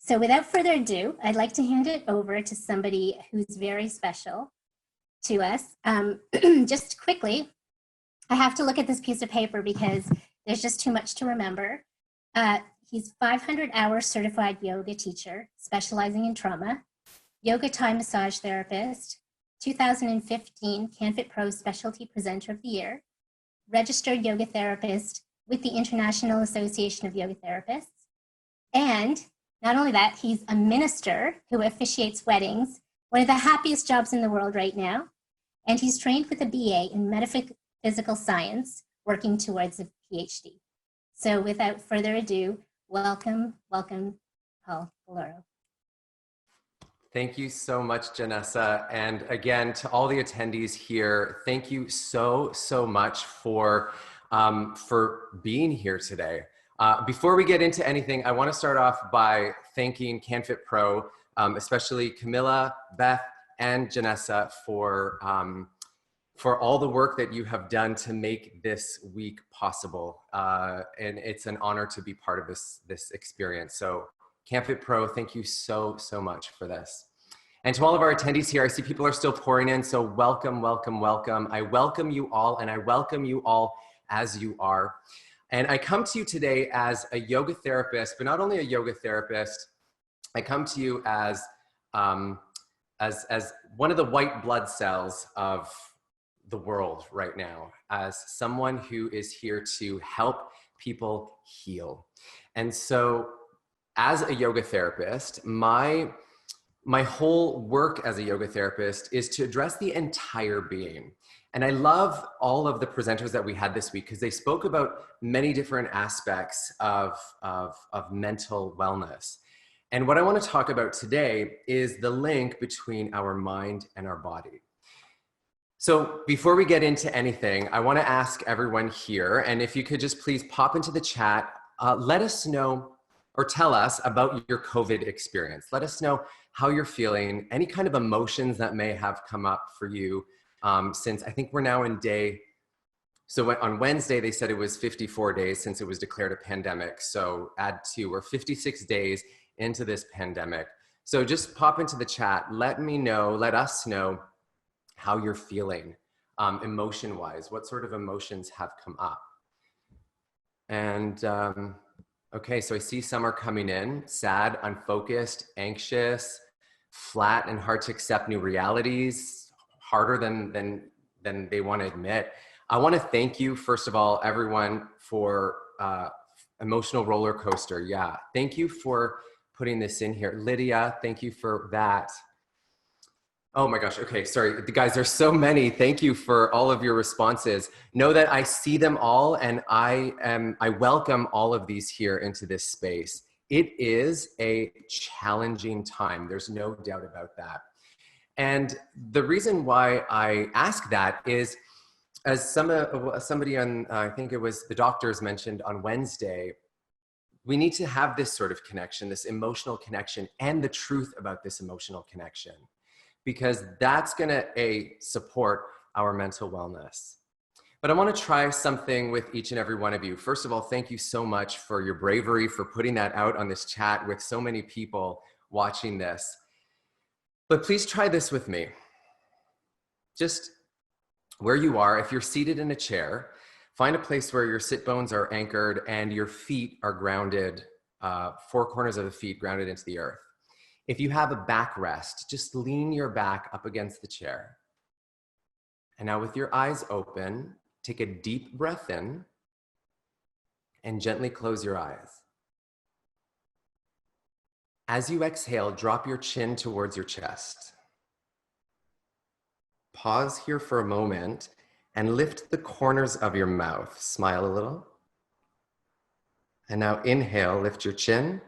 So without further ado, I'd like to hand it over to somebody who's very special to us. Just quickly, I have to look at this piece of paper because there's just too much to remember. He's 500-hour certified yoga teacher, specializing in trauma, yoga Thai massage therapist, 2015 canfitpro specialty presenter of the year, registered yoga therapist with the International Association of Yoga Therapists. And not only that, he's a minister who officiates weddings, one of the happiest jobs in the world right now. And he's trained with a BA in metaphysical science, working towards a PhD. So without further ado, welcome, Paul Galloro. Thank you so much, Janessa. And again, to all the attendees here, thank you so much for being here today. Before we get into anything, I want to start off by thanking canfitpro, especially Camilla, Beth, and Janessa for all the work that you have done to make this week possible. And it's an honor to be part of this experience. So canfitpro, thank you so much for this. And to all of our attendees here, I see people are still pouring in, so welcome. I welcome you all, and I welcome you all as you are. And I come to you today as a yoga therapist, but not only a yoga therapist, I come to you as one of the white blood cells of the world right now, as someone who is here to help people heal. And so as a yoga therapist, my whole work as a yoga therapist is to address the entire being. And I love all of the presenters that we had this week because they spoke about many different aspects of mental wellness. And what I want to talk about today is the link between our mind and our body. So before we get into anything, I want to ask everyone here, and if you could just please pop into the chat, let us know or tell us about your COVID experience. Let us know how you're feeling, any kind of emotions that may have come up for you since I think we're now in day, so on Wednesday, they said it was 54 days since it was declared a pandemic. So add 2, we're 56 days into this pandemic. So just pop into the chat, let us know how you're feeling emotion-wise, what sort of emotions have come up. And okay, so I see some are coming in, sad, unfocused, anxious, flat and hard to accept new realities, harder than they want to admit. I want to thank you, first of all, everyone, for emotional roller coaster. Yeah, thank you for putting this in here. Lydia, thank you for that. Oh my gosh, okay, sorry. Guys, there's so many. Thank you for all of your responses. Know that I see them all and I welcome all of these here into this space. It is a challenging time. There's no doubt about that. And the reason why I ask that is, as somebody on, I think it was the doctors mentioned on Wednesday, we need to have this sort of connection, this emotional connection, and the truth about this emotional connection, because that's gonna support our mental wellness. But I want to try something with each and every one of you. First of all, thank you so much for your bravery, for putting that out on this chat with so many people watching this. But please try this with me. Just where you are, if you're seated in a chair, find a place where your sit bones are anchored and your feet are grounded, 4 corners of the feet grounded into the earth. If you have a backrest, just lean your back up against the chair. And now with your eyes open, take a deep breath in and gently close your eyes. As you exhale, drop your chin towards your chest. Pause here for a moment and lift the corners of your mouth. Smile a little. And now inhale, lift your chin.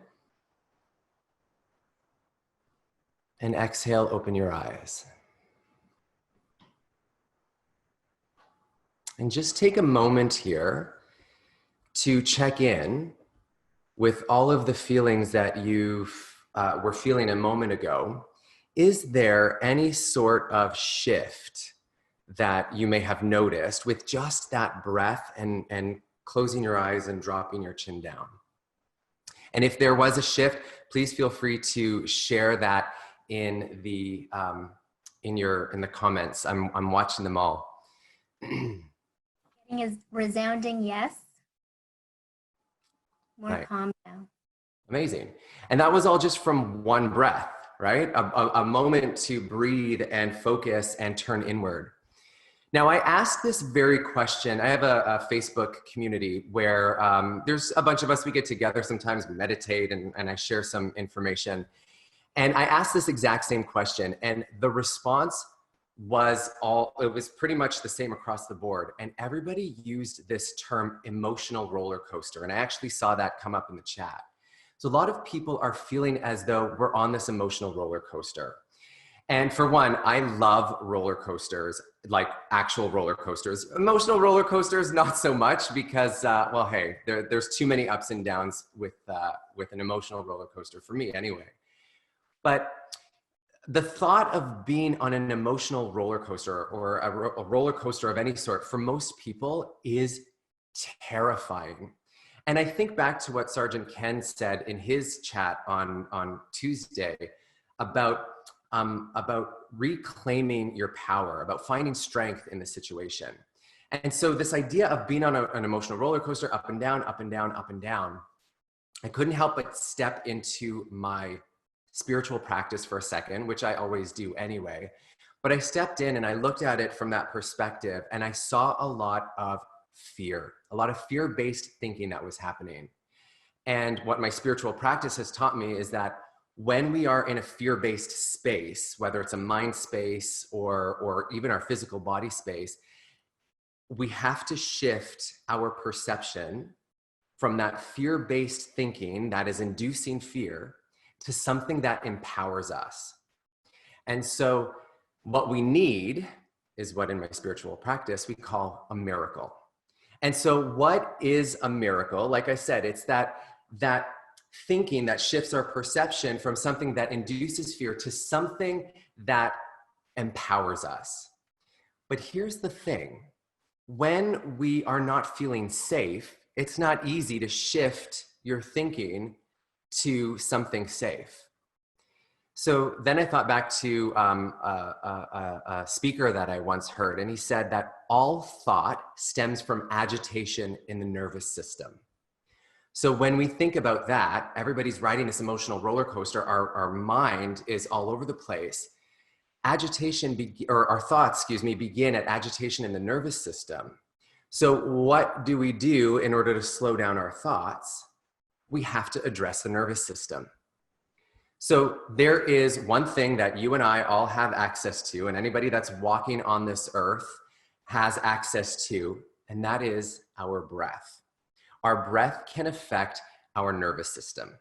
And exhale, open your eyes. And just take a moment here to check in with all of the feelings that you were feeling a moment ago. Is there any sort of shift that you may have noticed with just that breath and closing your eyes and dropping your chin down? And if there was a shift, please feel free to share that in the comments. I'm watching them all. Getting a resounding yes. More Right. calm now. Amazing. And that was all just from one breath, right? A moment to breathe and focus and turn inward. Now, I asked this very question. I have a Facebook community where there's a bunch of us, we get together, sometimes we meditate and I share some information. And I asked this exact same question, and the response was it was pretty much the same across the board. And everybody used this term emotional roller coaster. And I actually saw that come up in the chat. So a lot of people are feeling as though we're on this emotional roller coaster. And for one, I love roller coasters, like actual roller coasters. Emotional roller coasters, not so much because, well, hey, there's too many ups and downs with an emotional roller coaster for me anyway. But the thought of being on an emotional roller coaster or a roller coaster of any sort for most people is terrifying. And I think back to what Sergeant Ken said in his chat on Tuesday about reclaiming your power, about finding strength in the situation. And so this idea of being on an emotional roller coaster, up and down, up and down, up and down, I couldn't help but step into my spiritual practice for a second, which I always do anyway. But I stepped in and I looked at it from that perspective, and I saw a lot of fear, a lot of fear-based thinking that was happening. And what my spiritual practice has taught me is that when we are in a fear-based space, whether it's a mind space or even our physical body space, we have to shift our perception from that fear-based thinking that is inducing fear to something that empowers us. And so what we need is what in my spiritual practice we call a miracle. And so what is a miracle? Like I said, it's that thinking that shifts our perception from something that induces fear to something that empowers us. But here's the thing. When we are not feeling safe, it's not easy to shift your thinking to something safe. So then I thought back to a speaker that I once heard, and he said that all thought stems from agitation in the nervous system. So when we think about that, everybody's riding this emotional roller coaster, our mind is all over the place. Our thoughts, begin at agitation in the nervous system. So what do we do in order to slow down our thoughts? We have to address the nervous system. So there is one thing that you and I all have access to, and anybody that's walking on this earth has access to, and that is our breath. Our breath can affect our nervous system.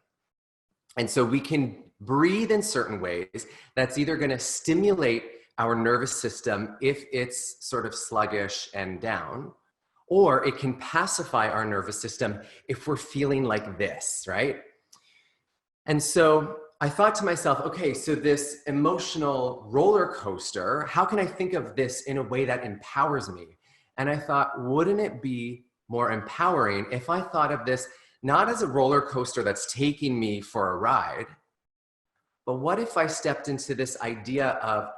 And so we can breathe in certain ways that's either going to stimulate our nervous system if it's sort of sluggish and down, or it can pacify our nervous system if we're feeling like this, right? And so I thought to myself, okay, so this emotional roller coaster, how can I think of this in a way that empowers me? And I thought, wouldn't it be more empowering if I thought of this not as a roller coaster that's taking me for a ride, but what if I stepped into this idea of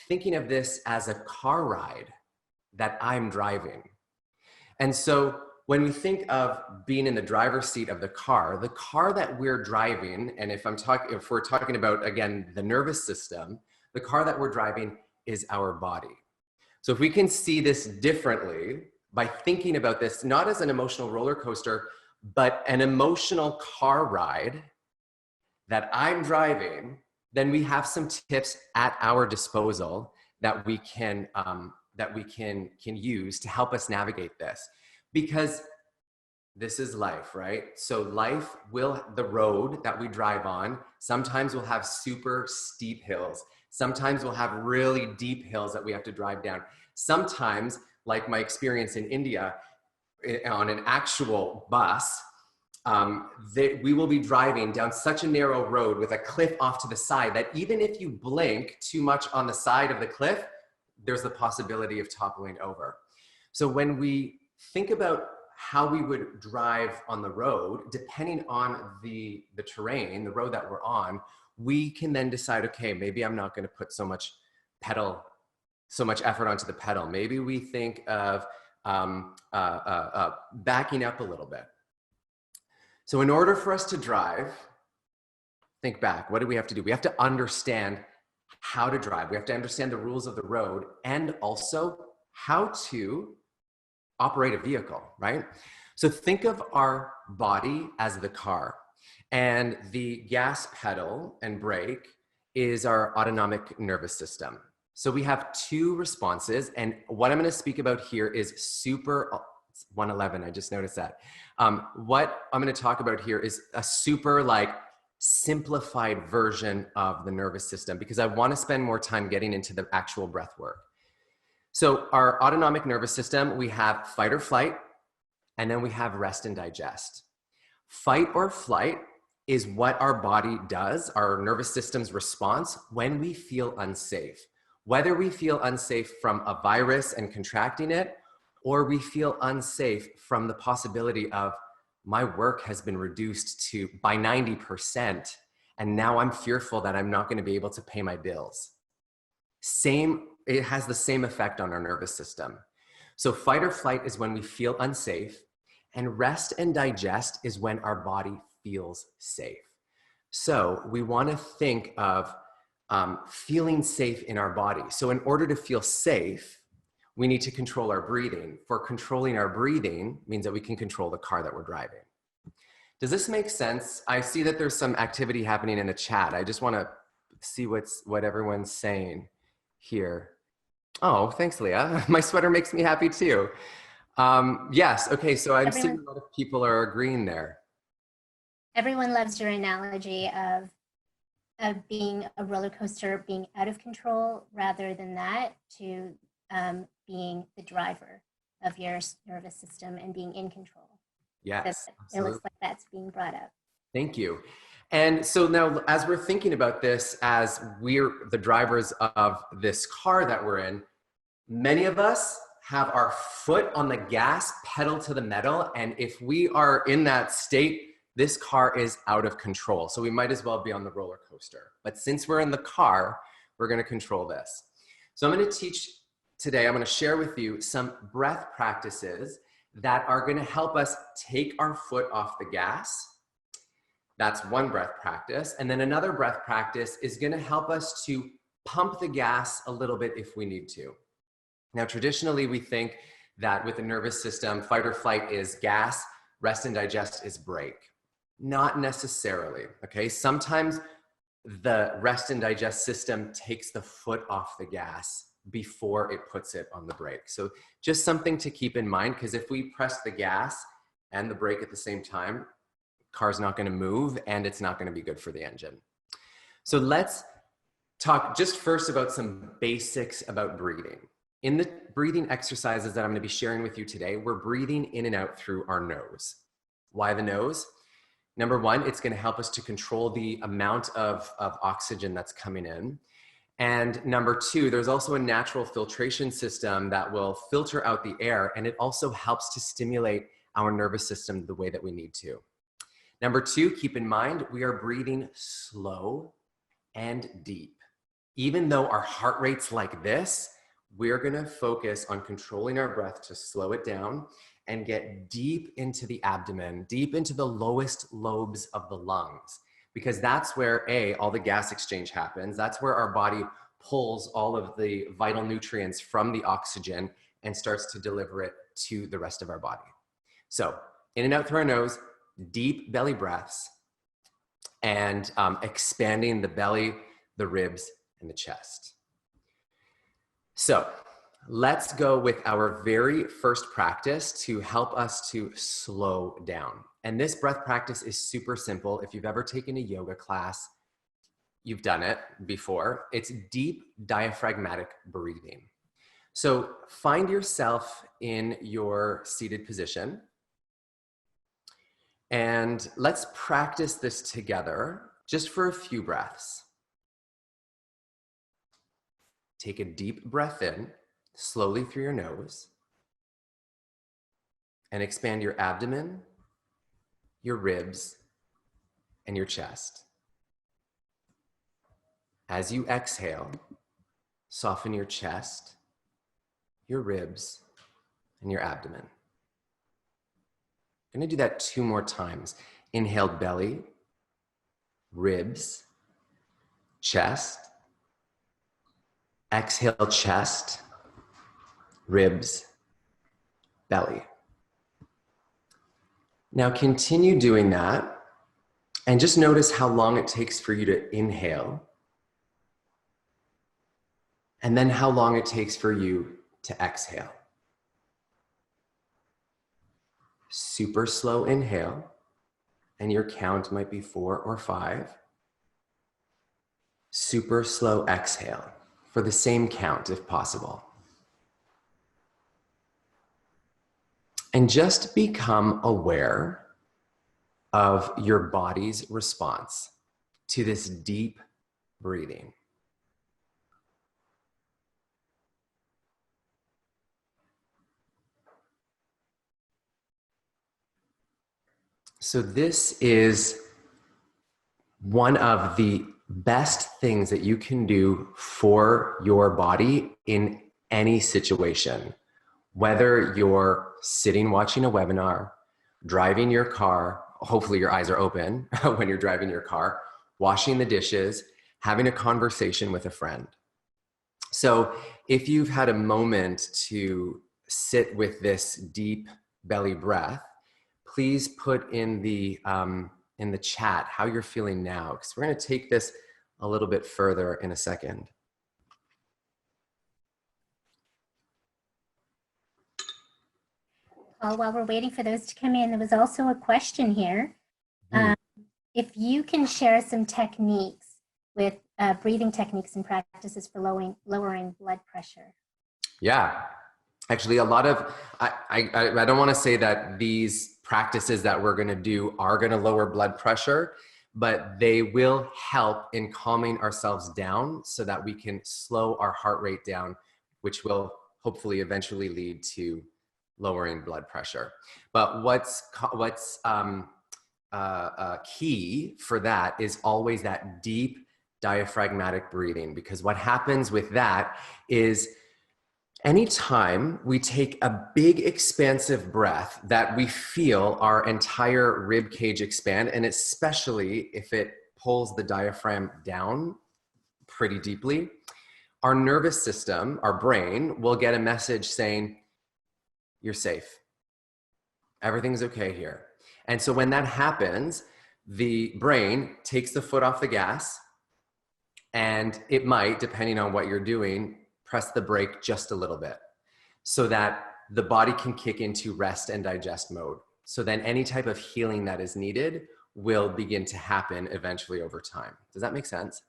thinking of this as a car ride that I'm driving? And so when we think of being in the driver's seat of the car that we're driving, and if we're talking about, again, the nervous system, the car that we're driving is our body. So if we can see this differently by thinking about this, not as an emotional roller coaster, but an emotional car ride that I'm driving, then we have some tips at our disposal that we can use to help us navigate this. Because this is life, right? So the road that we drive on, sometimes we'll have super steep hills. Sometimes we'll have really deep hills that we have to drive down. Sometimes, like my experience in India, on an actual bus, we will be driving down such a narrow road with a cliff off to the side that even if you blink too much on the side of the cliff, there's the possibility of toppling over. So when we think about how we would drive on the road, depending on the terrain, the road that we're on, we can then decide, okay, maybe I'm not going to put so much effort onto the pedal. Maybe we think of backing up a little bit. So in order for us to drive, think back, what do we have to do? We have to understand how to drive. We have to understand the rules of the road and also how to operate a vehicle, right? So think of our body as the car, and the gas pedal and brake is our autonomic nervous system. So we have two responses, and what I'm going to speak about here is super 111. I just noticed that. What I'm going to talk about here is a super simplified version of the nervous system, because I want to spend more time getting into the actual breath work. So our autonomic nervous system, we have fight or flight, and then we have rest and digest. Fight or flight is what our body does, our nervous system's response when we feel unsafe. Whether we feel unsafe from a virus and contracting it, or we feel unsafe from the possibility of my work has been reduced by 90%, and now I'm fearful that I'm not going to be able to pay my bills. It has the same effect on our nervous system. So fight or flight is when we feel unsafe, and rest and digest is when our body feels safe. So we want to think of feeling safe in our body. So in order to feel safe, we need to control our breathing. For controlling our breathing means that we can control the car that we're driving. Does this make sense? I see that there's some activity happening in the chat. I just want to see what everyone's saying here. Oh, thanks, Leah. My sweater makes me happy too. Yes, okay, so I'm seeing a lot of people are agreeing there. Everyone loves your analogy of being a roller coaster, being out of control, rather than that, to being the driver of your nervous system and being in control. Yes, it looks like that's being brought up. Thank you. And so now, as we're thinking about this, as we're the drivers of this car that we're in, many of us have our foot on the gas, pedal to the metal, and if we are in that state, this car is out of control. So we might as well be on the roller coaster. But since we're in the car, we're going to control this. So I'm going to teach today, I'm going to share with you some breath practices that are going to help us take our foot off the gas. That's one breath practice. And then another breath practice is going to help us to pump the gas a little bit if we need to. Now, traditionally, we think that with the nervous system, fight or flight is gas, rest and digest is brake. Not necessarily, okay? Sometimes the rest and digest system takes the foot off the gas before it puts it on the brake. So just something to keep in mind, because if we press the gas and the brake at the same time, car's not going to move and it's not going to be good for the engine. So let's talk just first about some basics about breathing. In the breathing exercises that I'm going to be sharing with you today, we're breathing in and out through our nose. Why the nose? Number one, it's going to help us to control the amount of oxygen that's coming in. And number two, there's also a natural filtration system that will filter out the air, and it also helps to stimulate our nervous system the way that we need to. Number two, keep in mind, we are breathing slow and deep. Even though our heart rate's like this, we're going to focus on controlling our breath to slow it down and get deep into the abdomen, deep into the lowest lobes of the lungs, because that's where all the gas exchange happens. That's where our body pulls all of the vital nutrients from the oxygen and starts to deliver it to the rest of our body. So in and out through our nose, deep belly breaths, and expanding the belly, the ribs, and the chest. So let's go with our very first practice to help us to slow down. And this breath practice is super simple. If you've ever taken a yoga class, you've done it before. It's deep diaphragmatic breathing. So find yourself in your seated position. And let's practice this together just for a few breaths. Take a deep breath in, slowly through your nose. and expand your abdomen, your ribs, and your chest. As you exhale, soften your chest, your ribs, and your abdomen. I'm going to do that 2 more times. Inhale, belly, ribs, chest. Exhale, chest, ribs, belly. Now continue doing that and just notice how long it takes for you to inhale and then how long it takes for you to exhale. Super slow inhale, and your count might be 4 or 5. Super slow exhale for the same count if possible. And just become aware of your body's response to this deep breathing. So this is one of the best things that you can do for your body in any situation. Whether you're sitting watching a webinar, driving your car, hopefully your eyes are open when you're driving your car, washing the dishes, having a conversation with a friend. So if you've had a moment to sit with this deep belly breath, please put in the chat how you're feeling now, because we're going to take this a little bit further in a second. While we're waiting for those to come in, there was also a question here. If you can share some techniques with breathing techniques and practices for lowering blood pressure. Yeah, actually a lot of, I don't want to say that these practices that we're going to do are going to lower blood pressure, but they will help in calming ourselves down so that we can slow our heart rate down, which will hopefully eventually lead to lowering blood pressure. But what's key for that is always that deep diaphragmatic breathing, because what happens with that is anytime we take a big expansive breath that we feel our entire rib cage expand, and especially if it pulls the diaphragm down pretty deeply, our nervous system, our brain, will get a message saying, you're safe. Everything's okay here. And so when that happens, the brain takes the foot off the gas, and it might, depending on what you're doing, press the brake just a little bit so that the body can kick into rest and digest mode. So then any type of healing that is needed will begin to happen eventually over time. Does that make sense?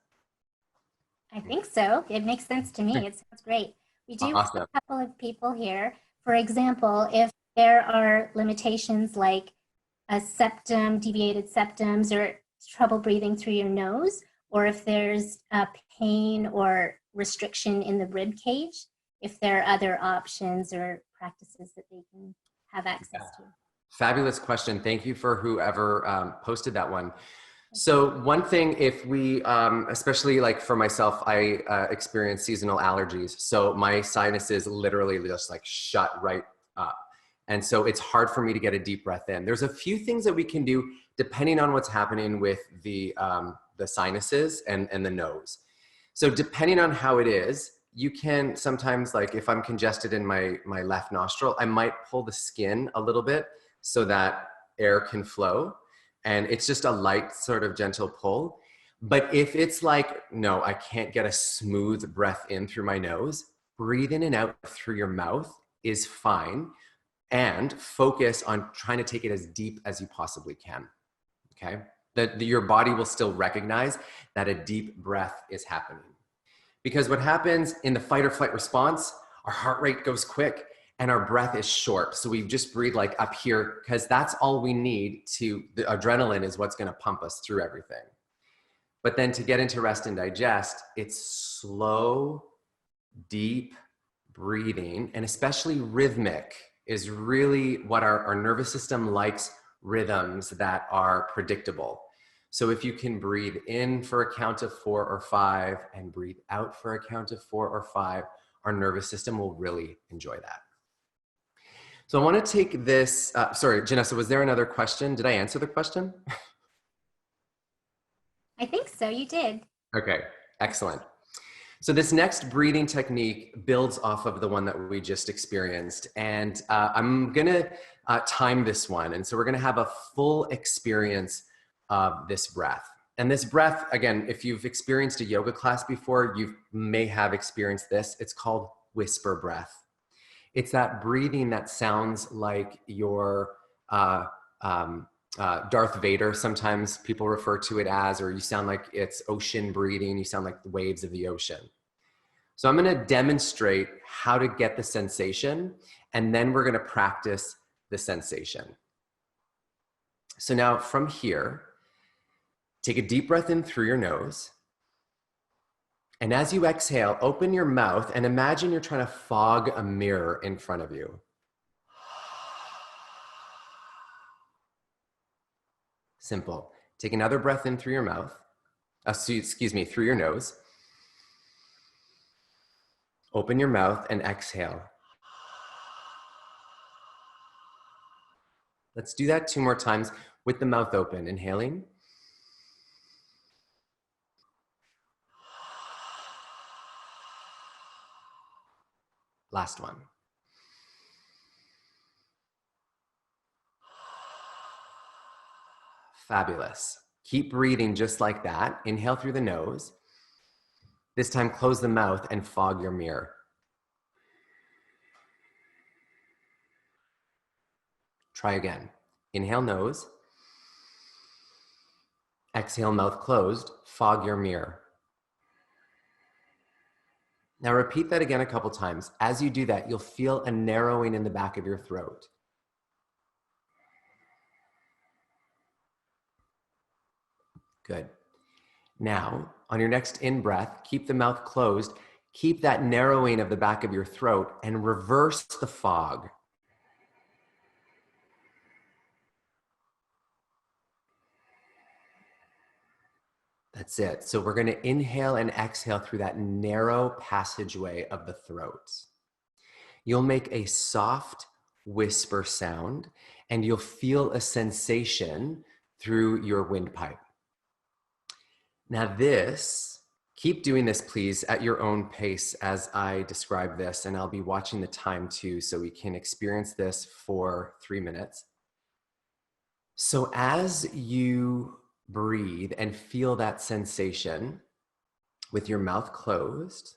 I think so. It makes sense to me. It sounds great. We do have a couple of people here. For example, if there are limitations like a septum, deviated septums, or trouble breathing through your nose, or if there's a pain or restriction in the rib cage, if there are other options or practices that they can have access to. Fabulous question. Thank you for whoever posted that one. So one thing, if we, especially like for myself, I experience seasonal allergies. So my sinuses literally just like shut right up. And so it's hard for me to get a deep breath in. There's a few things that we can do depending on what's happening with the sinuses and the nose. So depending on how it is, you can sometimes, like if I'm congested in my left nostril, I might pull the skin a little bit so that air can flow. And it's just a light sort of gentle pull. But if it's like, no, I can't get a smooth breath in through my nose, breathe in and out through your mouth is fine. And focus on trying to take it as deep as you possibly can, okay? That your body will still recognize that a deep breath is happening. Because what happens in the fight or flight response, our heart rate goes quick and our breath is short. So we just breathe like up here because that's all we need to, the adrenaline is what's gonna pump us through everything. But then to get into rest and digest, it's slow, deep breathing, and especially rhythmic is really what our nervous system likes: rhythms that are predictable. So if you can breathe in for a count of 4 or 5 and breathe out for a count of 4 or 5, our nervous system will really enjoy that. So I want to take this, sorry, Janessa, was there another question? Did I answer the question? I think so, you did. Okay, excellent. So this next breathing technique builds off of the one that we just experienced. And I'm gonna time this one. And so we're gonna have a full experience of this breath. And this breath, again, if you've experienced a yoga class before, you may have experienced this. It's called whisper breath. It's that breathing that sounds like your Darth Vader, sometimes people refer to it as, or you sound like it's ocean breathing, you sound like the waves of the ocean. So I'm going to demonstrate how to get the sensation, and then we're going to practice the sensation. So now from here, take a deep breath in through your nose. And as you exhale, open your mouth and imagine you're trying to fog a mirror in front of you. Simple. Take another breath in through your mouth, through your nose. Open your mouth and exhale. Let's do that 2 more times with the mouth open. Inhaling. Last one. Fabulous. Keep breathing just like that. Inhale through the nose. This time, close the mouth and fog your mirror. Try again. Inhale, nose. Exhale, mouth closed. Fog your mirror. Now repeat that again a couple times. As you do that, you'll feel a narrowing in the back of your throat. Good. Now, on your next in-breath, keep the mouth closed. Keep that narrowing of the back of your throat and reverse the fog. That's it. So we're going to inhale and exhale through that narrow passageway of the throat. You'll make a soft whisper sound, and you'll feel a sensation through your windpipe. Now keep doing this, please, at your own pace as I describe this, and I'll be watching the time too, so we can experience this for 3 minutes. So as you breathe and feel that sensation with your mouth closed,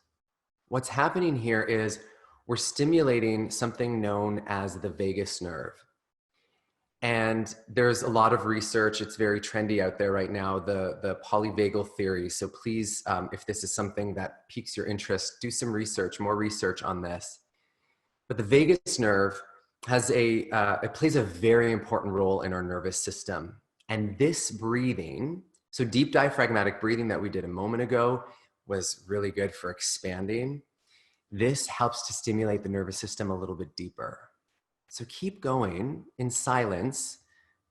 what's happening here is we're stimulating something known as the vagus nerve. And there's a lot of research, it's very trendy out there right now, the polyvagal theory. So please, if this is something that piques your interest, do some research, more research on this. But the vagus nerve has it plays a very important role in our nervous system. And this breathing, so deep diaphragmatic breathing that we did a moment ago was really good for expanding. This helps to stimulate the nervous system a little bit deeper. So keep going in silence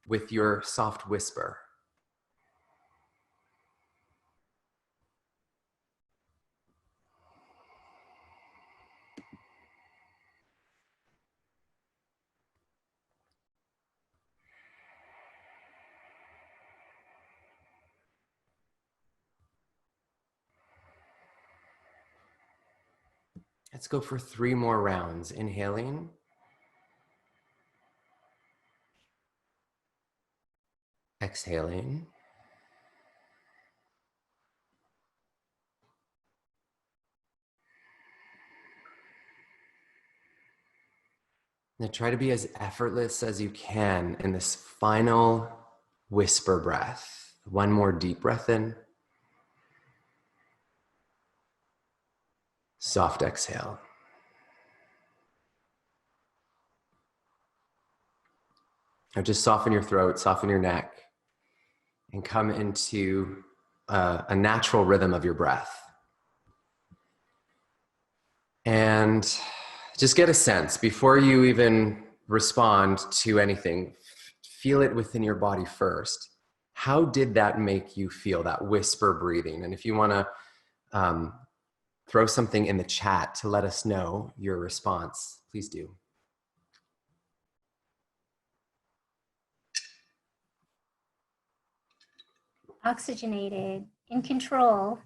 with your soft whisper. Let's go for 3 more rounds. Inhaling. Exhaling. Now try to be as effortless as you can in this final whisper breath. 1 more deep breath in. Soft exhale. Now just soften your throat, soften your neck, and come into a natural rhythm of your breath. And just get a sense, before you even respond to anything, feel it within your body first. How did that make you feel, that whisper breathing? And if you want to throw something in the chat to let us know your response, please do. Oxygenated, in control,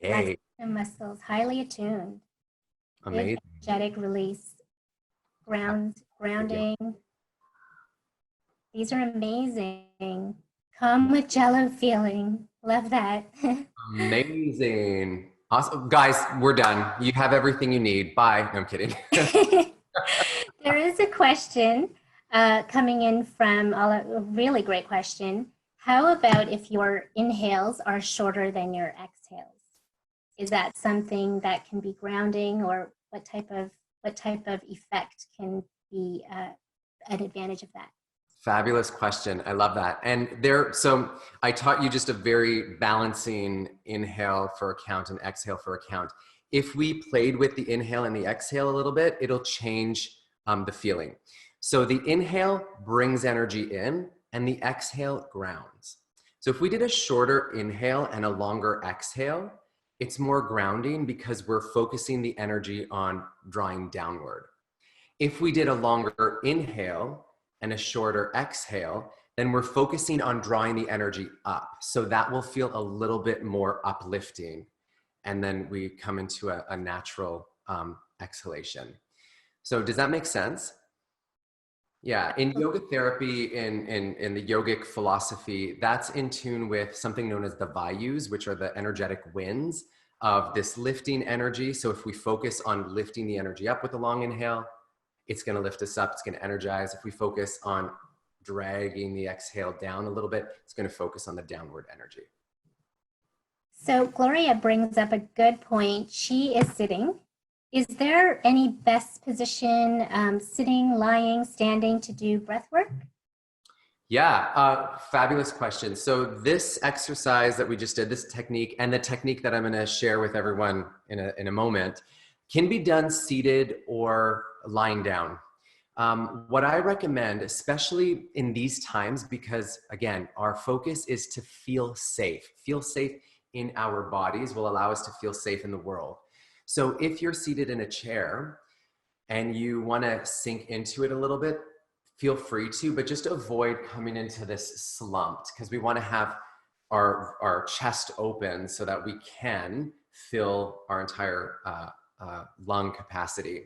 Yay. the muscles, highly attuned. Amazing. Big energetic release, grounding. These are amazing. Come with Jello feeling. Love that. Amazing. Awesome. Guys, we're done. You have everything you need. Bye. No, I'm kidding. There is a question coming in from a really great question. How about if your inhales are shorter than your exhales? Is that something that can be grounding, or what type of effect can be an advantage of that? Fabulous question. I love that. And so I taught you just a very balancing inhale for a count and exhale for a count. If we played with the inhale and the exhale a little bit, it'll change the feeling. So the inhale brings energy in and the exhale grounds. So if we did a shorter inhale and a longer exhale, it's more grounding because we're focusing the energy on drawing downward. If we did a longer inhale and a shorter exhale, then we're focusing on drawing the energy up. So that will feel a little bit more uplifting. And then we come into a natural exhalation. So does that make sense? Yeah, in yoga therapy, in the yogic philosophy, that's in tune with something known as the vayus, which are the energetic winds of this lifting energy. So if we focus on lifting the energy up with a long inhale, it's going to lift us up, it's going to energize. If we focus on dragging the exhale down a little bit, it's going to focus on the downward energy. So Gloria brings up a good point. She is sitting. Is there any best position, sitting, lying, standing, to do breath work? Yeah, fabulous question. So this exercise that we just did, this technique, and the technique that I'm going to share with everyone in a moment, can be done seated or lying down. What I recommend, especially in these times, because again, our focus is to feel safe. Feel safe in our bodies will allow us to feel safe in the world. So if you're seated in a chair and you want to sink into it a little bit, feel free to, but just avoid coming into this slumped, because we want to have our chest open so that we can fill our entire lung capacity.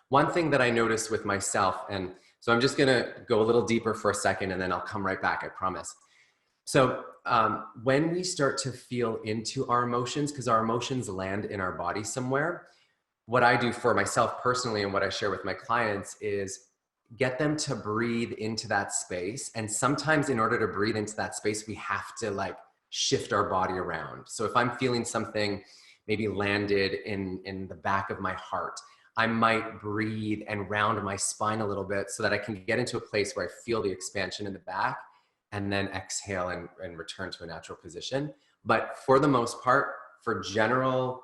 One thing that I noticed with myself, and so I'm just going to go a little deeper for a second and then I'll come right back, I promise. So when we start to feel into our emotions, because our emotions land in our body somewhere, what I do for myself personally and what I share with my clients is get them to breathe into that space. And sometimes in order to breathe into that space, we have to like shift our body around. So if I'm feeling something maybe landed in the back of my heart, I might breathe and round my spine a little bit so that I can get into a place where I feel the expansion in the back, and then exhale and return to a natural position. But for the most part, for general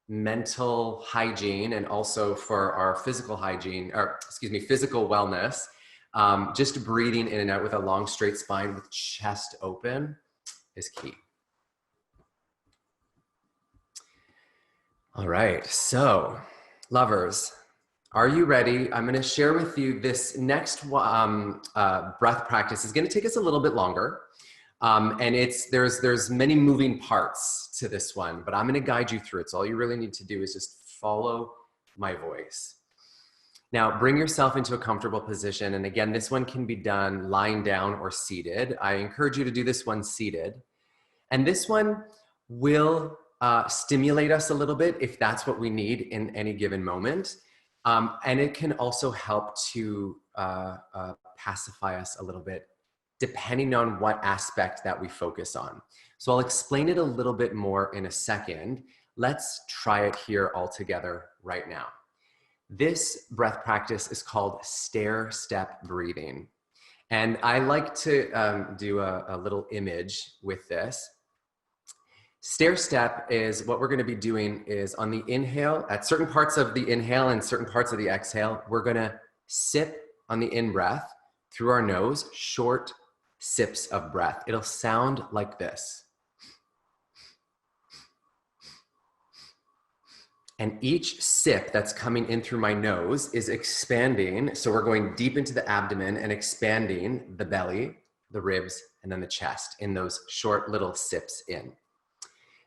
mental hygiene and also for our physical hygiene, or excuse me, physical wellness, just breathing in and out with a long straight spine with chest open is key. All right, so lovers, are you ready? I'm going to share with you this next breath practice. Is going to take us a little bit longer. And there's many moving parts to this one, but I'm going to guide you through it. So all you really need to do is just follow my voice. Now bring yourself into a comfortable position. And again, this one can be done lying down or seated. I encourage you to do this one seated. And this one will stimulate us a little bit if that's what we need in any given moment. And it can also help to pacify us a little bit, depending on what aspect that we focus on. So I'll explain it a little bit more in a second. Let's try it here all together right now. This breath practice is called Stair-Step Breathing. And I like to do a little image with this. Stair-step is what we're going to be doing is on the inhale, at certain parts of the inhale and certain parts of the exhale, we're going to sip on the in-breath through our nose, short sips of breath. It'll sound like this. And each sip that's coming in through my nose is expanding. So we're going deep into the abdomen and expanding the belly, the ribs, and then the chest in those short little sips in.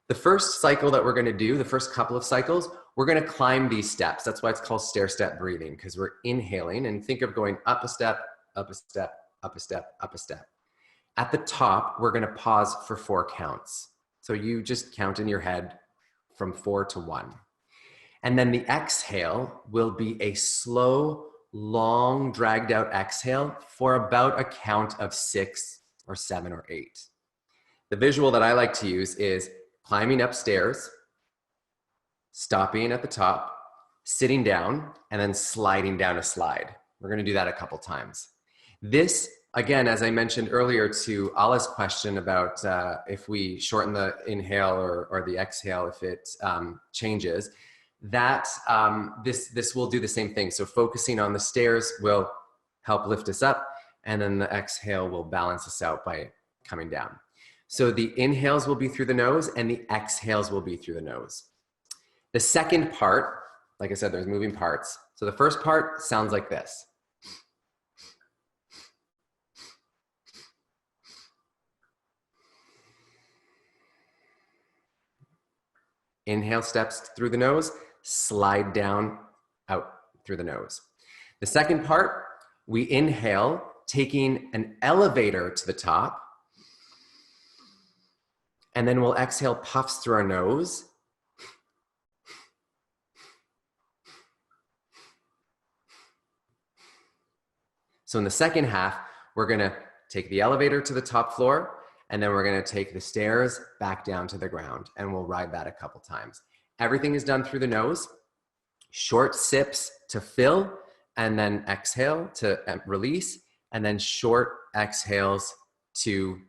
The first cycle that we're going to do, the first couple of cycles, we're going to climb these steps. That's why it's called stair-step breathing, because we're inhaling, and think of going up a step, up a step, up a step, up a step. At the top, we're going to pause for 4 counts. So you just count in your head from 4 to 1. And then the exhale will be a slow, long, dragged out exhale for about a count of 6 or 7 or 8. The visual that I like to use is climbing upstairs, stopping at the top, sitting down, and then sliding down a slide. We're going to do that a couple times. This, again, as I mentioned earlier to Ala's question about if we shorten the inhale or the exhale, if it changes, that this will do the same thing. So focusing on the stairs will help lift us up, and then the exhale will balance us out by coming down. So the inhales will be through the nose and the exhales will be through the nose. The second part, like I said, there's moving parts. So the first part sounds like this. Inhale steps through the nose, slide down, out through the nose. The second part, we inhale, taking an elevator to the top, and then we'll exhale puffs through our nose. So in the second half, we're gonna take the elevator to the top floor, and then we're gonna take the stairs back down to the ground, and we'll ride that a couple times. Everything is done through the nose. Short sips to fill, and then exhale to release, and then short exhales to,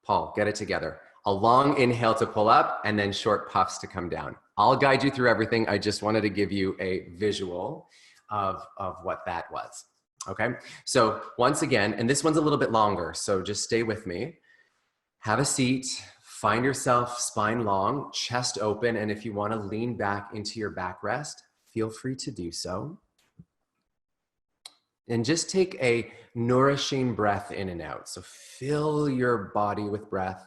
Paul, get it together. A long inhale to pull up, and then short puffs to come down. I'll guide you through everything. I just wanted to give you a visual of what that was. Okay, so once again, and this one's a little bit longer, so just stay with me. Have a seat, find yourself spine long, chest open, and if you want to lean back into your backrest, feel free to do so. And just take a nourishing breath in and out. So fill your body with breath.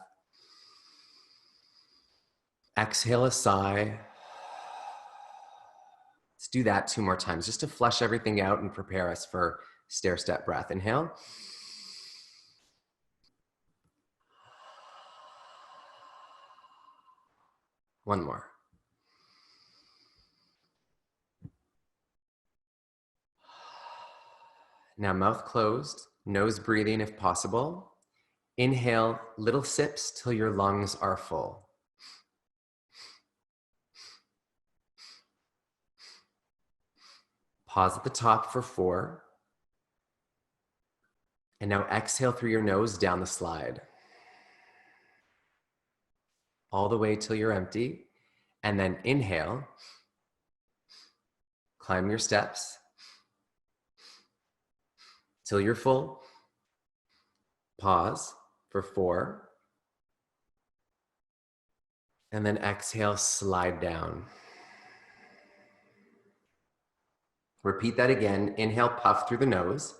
Exhale a sigh. Let's do that 2 more times just to flush everything out and prepare us for stair-step breath. Inhale. One more. Now mouth closed, nose breathing if possible. Inhale, little sips till your lungs are full. Pause at the top for 4. And now exhale through your nose down the slide. All the way till you're empty. And then inhale. Climb your steps till you're full. Pause for 4. And then exhale, slide down. Repeat that again. Inhale, puff through the nose.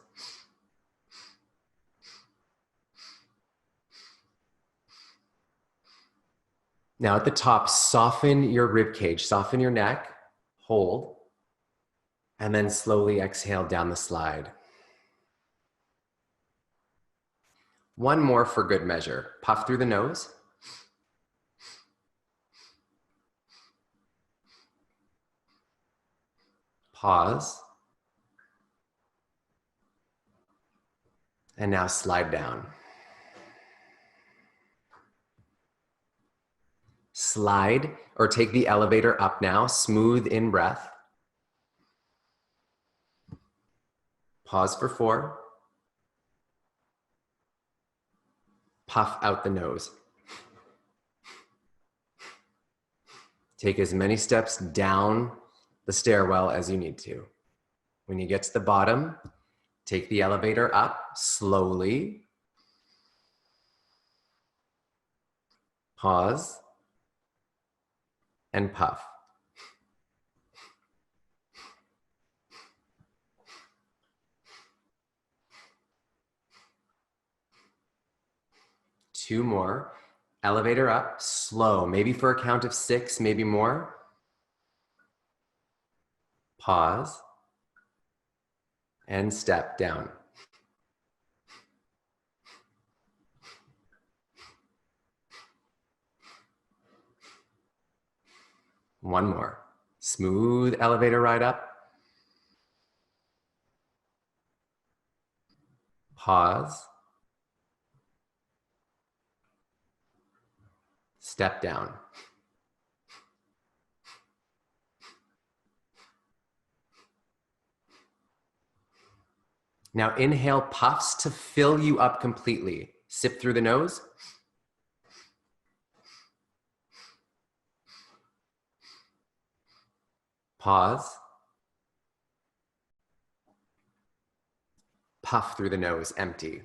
Now at the top, soften your rib cage, soften your neck, hold, and then slowly exhale down the slide. One more for good measure. Puff through the nose. Pause. And now slide down. Slide or take the elevator up now, smooth in breath. Pause for 4. Puff out the nose. Take as many steps down the stairwell as you need to. When you get to the bottom, take the elevator up slowly. Pause and puff. Two more. Elevator up, slow, maybe for a count of 6, maybe more. Pause and step down. One more. Smooth elevator ride up. Pause. Step down. Now inhale puffs to fill you up completely. Sip through the nose. Pause. Puff through the nose, empty.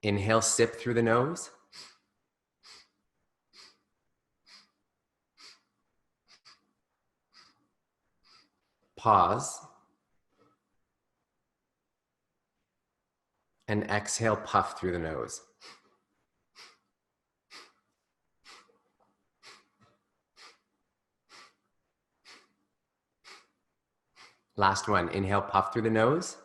Inhale, sip through the nose. Pause. And exhale, puff through the nose. Last one, inhale, puff through the nose.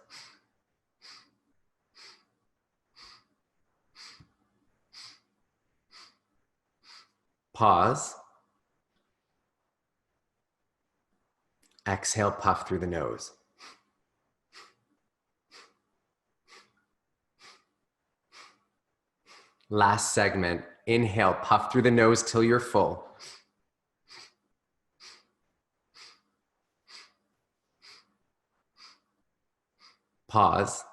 Pause. Exhale, puff through the nose. Last segment, inhale, puff through the nose till you're full. Pause.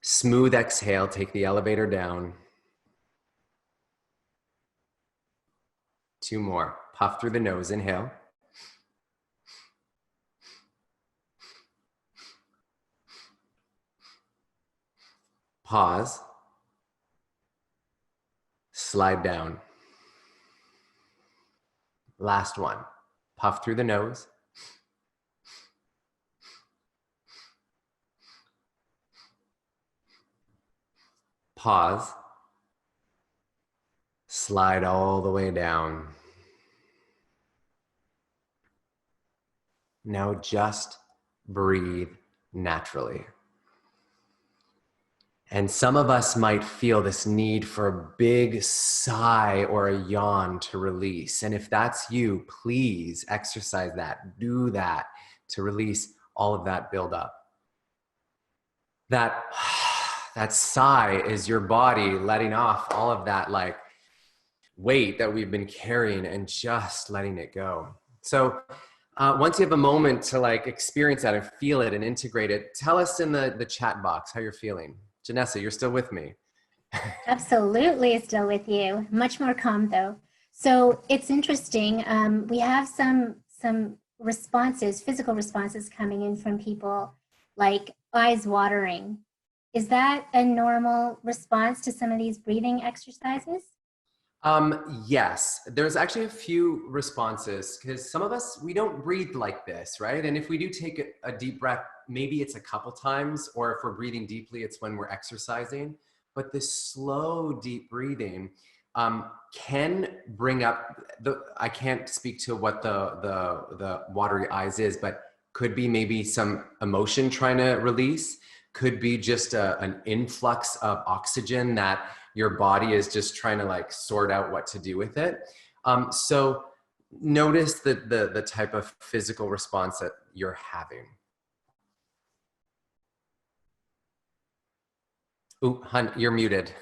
Smooth exhale, take the elevator down. Two more. Puff through the nose, inhale. Pause. Slide down. Last one. Puff through the nose. Pause. Slide all the way down. Now just breathe naturally. And some of us might feel this need for a big sigh or a yawn to release. And if that's you, please exercise that. Do that to release all of that buildup. That sigh is your body letting off all of that like weight that we've been carrying and just letting it go. So once you have a moment to like experience that and feel it and integrate it, tell us in the chat box how you're feeling. Janessa, you're still with me. Absolutely still with you. Much more calm though. So it's interesting. We have some responses, physical responses coming in from people like eyes watering. Is that a normal response to some of these breathing exercises? Yes, there's actually a few responses because some of us, we don't breathe like this, right? And if we do take a deep breath, maybe it's a couple times, or if we're breathing deeply, it's when we're exercising. But this slow, deep breathing can bring up I can't speak to what the watery eyes is, but could be maybe some emotion trying to release, could be just an influx of oxygen that your body is just trying to like sort out what to do with it. So notice the type of physical response that you're having. Ooh, hun, you're muted.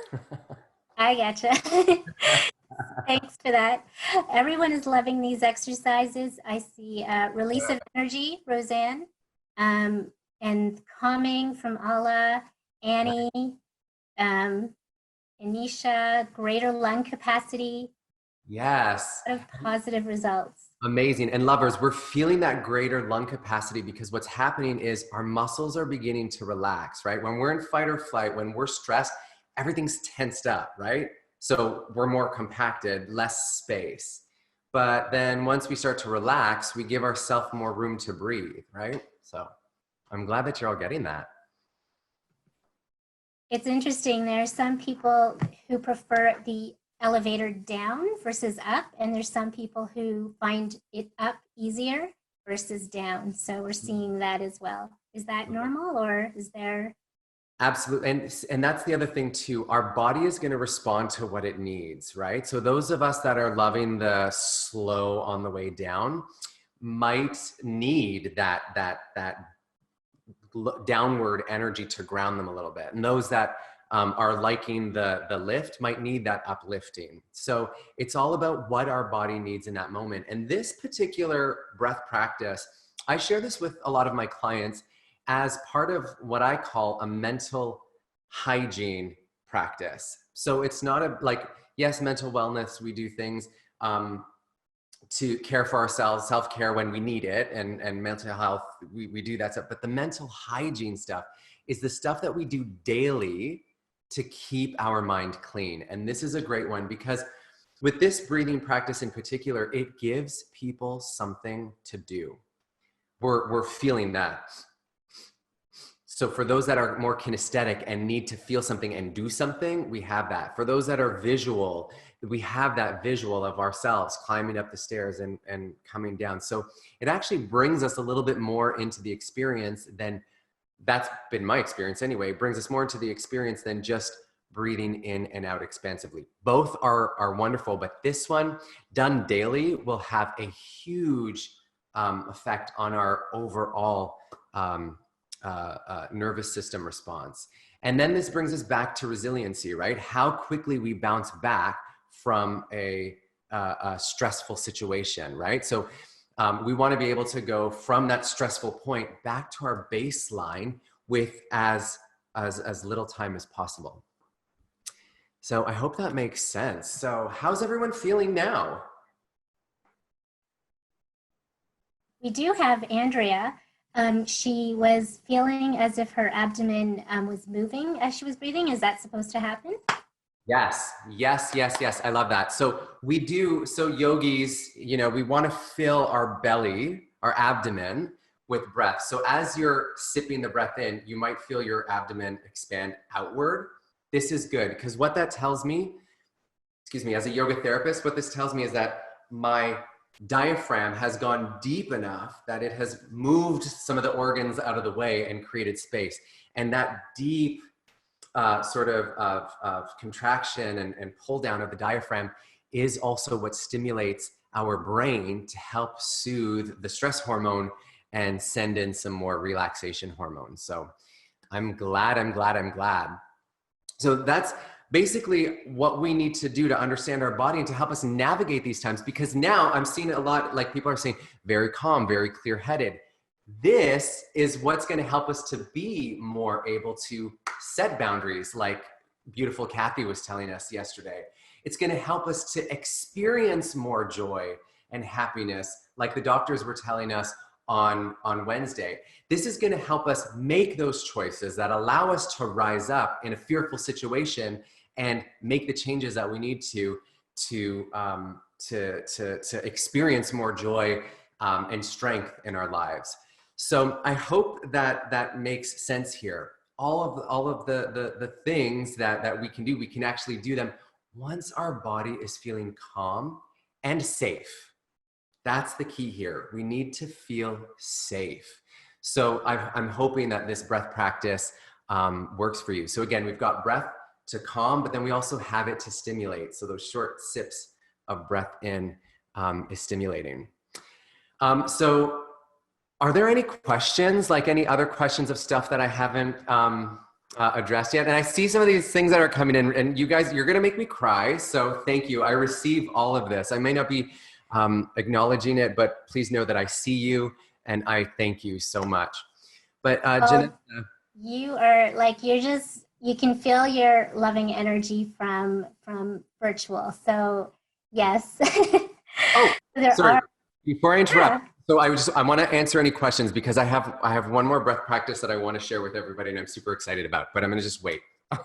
I gotcha. Thanks for that. Everyone is loving these exercises. I see release of energy, Roseanne, and calming from Allah, Annie, Anisha, greater lung capacity. Yes. A lot of positive results. Amazing. And lovers, we're feeling that greater lung capacity because what's happening is our muscles are beginning to relax, right? When we're in fight or flight, when we're stressed, everything's tensed up, right? So we're more compacted, less space. But then once we start to relax, we give ourselves more room to breathe, right? So I'm glad that you're all getting that. It's interesting. There are some people who prefer the elevator down versus up, and there's some people who find it up easier versus down. So we're seeing that as well. Is that normal, or is there? Absolutely. And that's the other thing too. Our body is going to respond to what it needs, right? So those of us that are loving the slow on the way down might need that downward energy to ground them a little bit. And those that are liking the lift might need that uplifting. So it's all about what our body needs in that moment. And this particular breath practice, I share this with a lot of my clients as part of what I call a mental hygiene practice. So it's not yes, mental wellness, we do things to care for ourselves, self-care when we need it, and mental health, we do that stuff. But the mental hygiene stuff is the stuff that we do daily to keep our mind clean. And this is a great one because with this breathing practice in particular, it gives people something to do. We're feeling that. So for those that are more kinesthetic and need to feel something and do something, we have that. For those that are visual, we have that visual of ourselves climbing up the stairs and coming down. So it actually brings us a little bit more into the experience than, that's been my experience anyway, brings us more into the experience than just breathing in and out expansively. Both are wonderful, but this one done daily will have a huge effect on our overall nervous system response. And then this brings us back to resiliency, right? How quickly we bounce back from a stressful situation, right? So we want to be able to go from that stressful point back to our baseline with as little time as possible. So I hope that makes sense. So how's everyone feeling now? We do have Andrea. She was feeling as if her abdomen was moving as she was breathing. Is that supposed to happen? Yes, yes, yes, yes. I love that. So we do, so yogis, you know, we want to fill our belly, our abdomen with breath. So as you're sipping the breath in, you might feel your abdomen expand outward. This is good because what that tells me, excuse me, as a yoga therapist, what this tells me is that my diaphragm has gone deep enough that it has moved some of the organs out of the way and created space. And that deep sort of contraction and pull down of the diaphragm is also what stimulates our brain to help soothe the stress hormone and send in some more relaxation hormones. So I'm glad. So that's basically what we need to do to understand our body and to help us navigate these times, because now I'm seeing a lot, like people are saying, very calm, very clear-headed. This is what's going to help us to be more able to set boundaries, like beautiful Kathy was telling us yesterday. It's going to help us to experience more joy and happiness, like the doctors were telling us on Wednesday. This is going to help us make those choices that allow us to rise up in a fearful situation and make the changes that we need to experience more joy and strength in our lives. So I hope that that makes sense here. All of the things that we can do, we can actually do them once our body is feeling calm and safe. That's the key here. We need to feel safe. So I'm hoping that this breath practice works for you. So again, we've got breath to calm, but then we also have it to stimulate. So those short sips of breath in is stimulating. So are there any questions, like any other questions of stuff that I haven't addressed yet? And I see some of these things that are coming in, and you guys, you're gonna make me cry. So thank you. I receive all of this. I may not be acknowledging it, but please know that I see you and I thank you so much. But Janessa, you are like, you can feel your loving energy from virtual. So Yes. Oh, There sorry. are, Before I interrupt, yeah. so I want to answer any questions because I have one more breath practice that I want to share with everybody and I'm super excited about, but I'm going to just wait.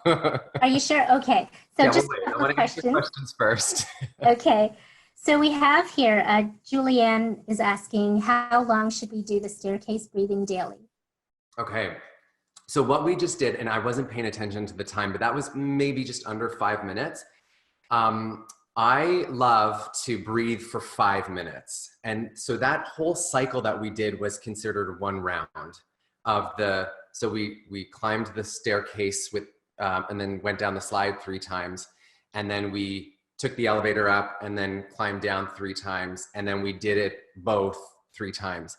Are you sure? Okay. So Yeah, we'll just wait. a I couple want of to answer questions. questions first. Okay. So we have here, Julianne is asking, how long should we do the staircase breathing daily? Okay. So what we just did, and I wasn't paying attention to the time, but that was maybe just under 5 minutes. Um, I love to breathe for 5 minutes. And so that whole cycle that we did was considered one round of so we climbed the staircase and then went down the slide 3 times. And then we took the elevator up and then climbed down 3 times. And then we did it both 3 times.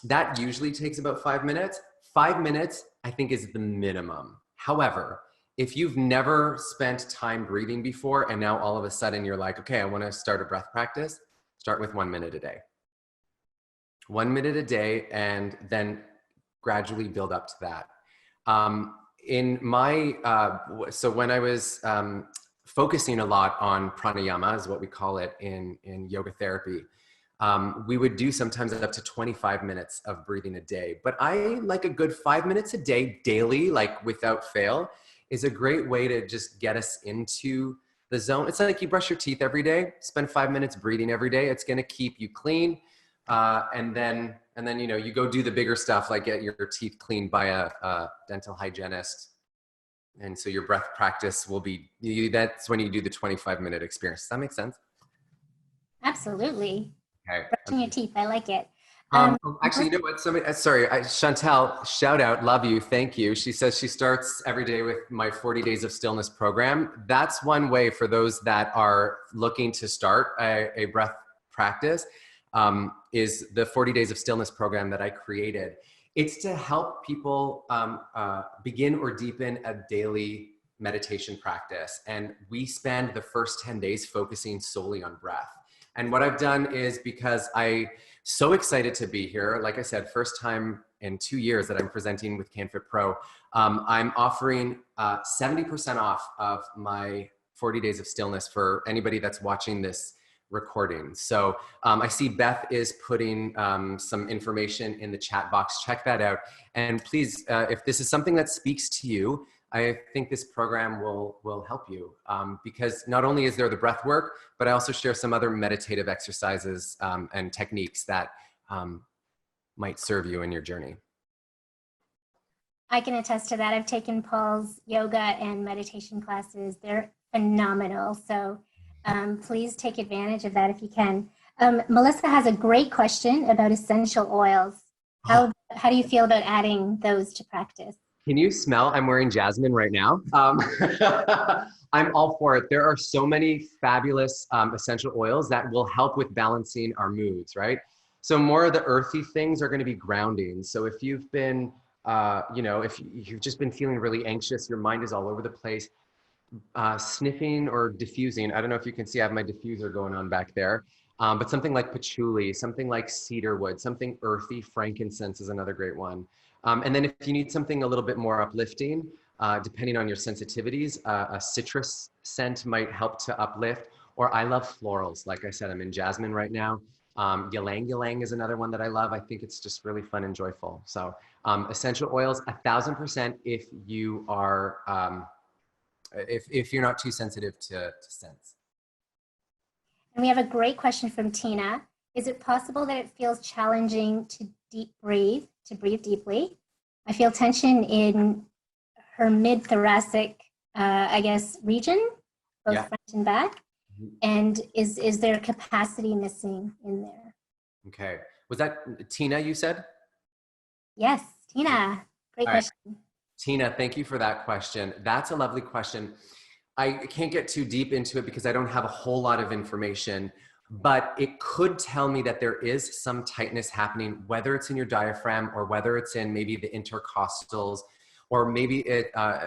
That usually takes about 5 minutes. 5 minutes, I think, is the minimum. However, if you've never spent time breathing before and now all of a sudden you're like, okay, I want to start a breath practice, start with 1 minute a day. 1 minute a day, and then gradually build up to that. So when I was focusing a lot on pranayama, is what we call it in yoga therapy, we would do sometimes up to 25 minutes of breathing a day. But I like a good 5 minutes a day daily, like without fail, is a great way to just get us into the zone. It's like you brush your teeth every day, spend 5 minutes breathing every day. It's going to keep you clean. And then, you go do the bigger stuff, like get your teeth cleaned by a dental hygienist. And so your breath practice will be, that's when you do the 25-minute experience. Does that make sense? Absolutely. Okay. Brushing your teeth. I like it. Actually, you know what? Chantel, shout out, love you, thank you. She says she starts every day with my 40 Days of Stillness program. That's one way for those that are looking to start a breath practice, is the 40 Days of Stillness program that I created. It's to help people begin or deepen a daily meditation practice. And we spend the first 10 days focusing solely on breath. And what I've done is, because I'm so excited to be here, like I said, first time in 2 years that I'm presenting with canfitpro, I'm offering 70% off of my 40 Days of Stillness for anybody that's watching this recording. So I see Beth is putting some information in the chat box. Check that out. And please, if this is something that speaks to you, I think this program will help you, because not only is there the breath work, but I also share some other meditative exercises and techniques that might serve you in your journey. I can attest to that. I've taken Paul's yoga and meditation classes. They're phenomenal. So please take advantage of that if you can. Melissa has a great question about essential oils. How do you feel about adding those to practice? Can you smell? I'm wearing jasmine right now. I'm all for it. There are so many fabulous essential oils that will help with balancing our moods, right? So more of the earthy things are going to be grounding. So if you've been, if you've just been feeling really anxious, your mind is all over the place, sniffing or diffusing. I don't know if you can see, I have my diffuser going on back there. But something like patchouli, something like cedarwood, something earthy, frankincense is another great one. And then if you need something a little bit more uplifting, depending on your sensitivities, a citrus scent might help to uplift. Or I love florals. Like I said, I'm in jasmine right now. Ylang ylang is another one that I love. I think it's just really fun and joyful. So essential oils, 1000% if you are, if you're not too sensitive to scents. And we have a great question from Tina. Is it possible that it feels challenging to breathe deeply? I feel tension in her mid-thoracic, region, both front and back. And is there capacity missing in there? Okay. Was that Tina you said? Yes, Tina. Great question. Right. Tina, thank you for that question. That's a lovely question. I can't get too deep into it because I don't have a whole lot of information, but it could tell me that there is some tightness happening, whether it's in your diaphragm or whether it's in maybe the intercostals, or maybe